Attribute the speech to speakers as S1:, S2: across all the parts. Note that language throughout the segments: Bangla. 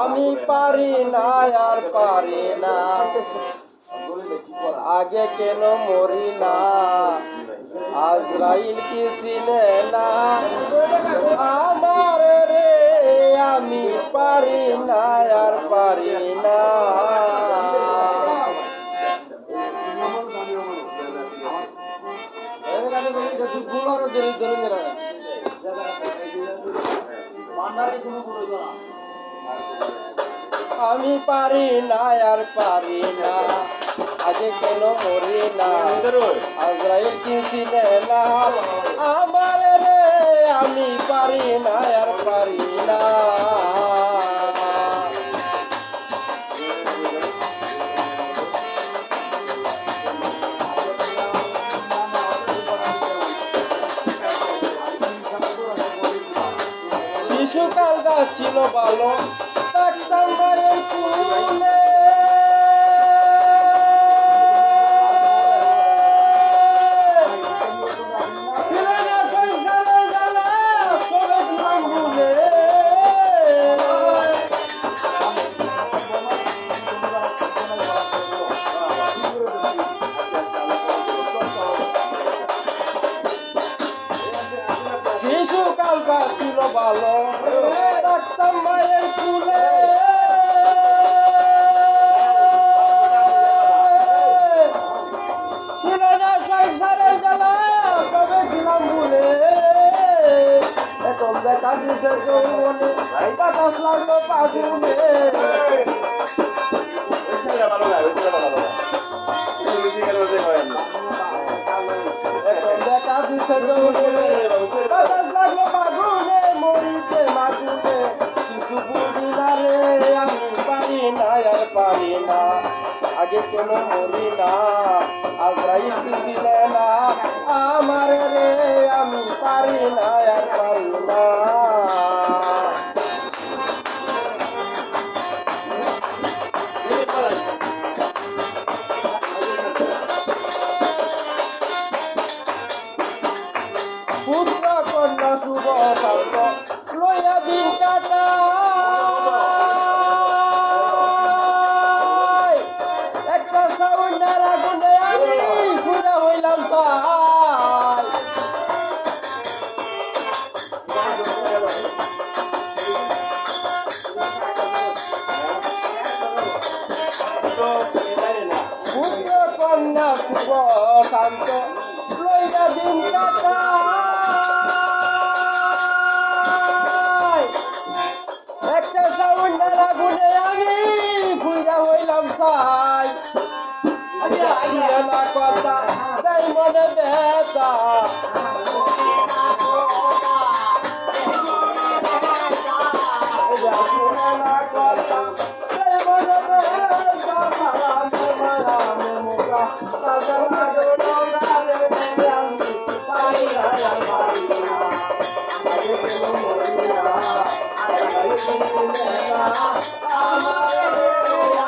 S1: আমি পারি না আর পারি না, আগে কেন মরি না, আজরাইল কি চিনে না আমার রে, আমি পারি না আর পারি না। আমি পারি না আর পারি না, আগে কেন মরি না, আজরাইল কি চিনে না আমার রে, আমি পারি না আর পারি না। শিশুকালটা ছিল ভালো, থাকতাম মায়ের কুলে, ছিল না সংসারের জ্বালা, সবে ছিলাম ভুলে। শিশুকালটা ছিল ভালো, থাকতাম মায়ের কুলে, ছিল না সংসারের জ্বালা, সবে ছিলাম ভুলে। এখন দেখা দিছে যৌবনে, বাতাস লাগলো পাগুনে, এখন দেখা দিছে যৌবনে, বাতাস লাগলো পাগুনে, মরিতে মাগুনে, কিছু বুঝি না রে, আমি পারি না আর পারি না, আগে কেন মরি না, আজরাইল কি চিনে না আমার রে, আমি পারি না আর পারি না। পুত্র কন্যা শুভ শান্ত লইয়া দিন কাটাই, একটা সাউন্ডার আগুনে আমি ঘুরে হইলাম তাই। পুত্র কন্যা শুভ শান্ত লইয়া দিন কাটাই, একটা সাউন্ডার আগুনে আমি ঘুরে হইলাম তাই। না কথা তাই মনে ব্যথা, শুনে না কথা তাই মনে ব্যথা, মায়া মুখা পারি না আর পারি না, আগে কেন মরি না, আজরাইল কি চিনে না আমার রে,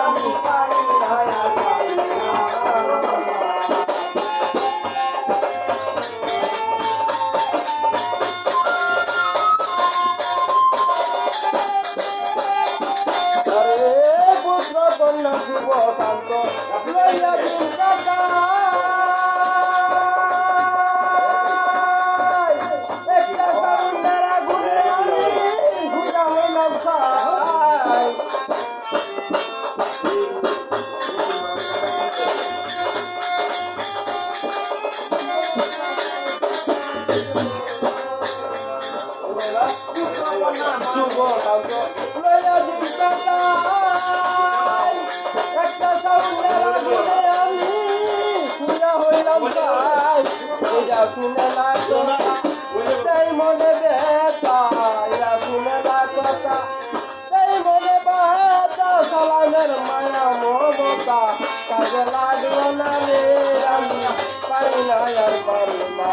S1: আমি পারি না আর পারি না। আরে পুত্র কন্যা শুভ শান্ত লইয়া দিন কাটাই, একটা সাউন্ডার আগুনে আমি ঘুরে হইলাম তাই। শুভ শান্ত লইয়া দিন কাটাই, একটা সাউন্ডার আগুনে আমি ঘুরে হইলাম তাই। এটা শুনে না কথা তাই মনে ব্যথা, এরা শুনে না কথা তাই মনে ব্যথা, সালামের মায়া মমতা কাজে লাগলো না রে, আমি পারি না আর পারি না।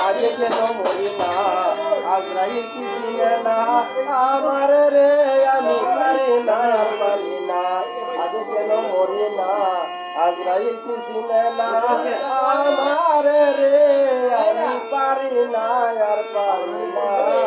S1: আগে কেন মরি না, আজরাইল কি চিনে না আমার রে, আমি পারি না আর পারি না, আগে কেন মরি না, আজরাইল কি চিনে না আমার আর পারি না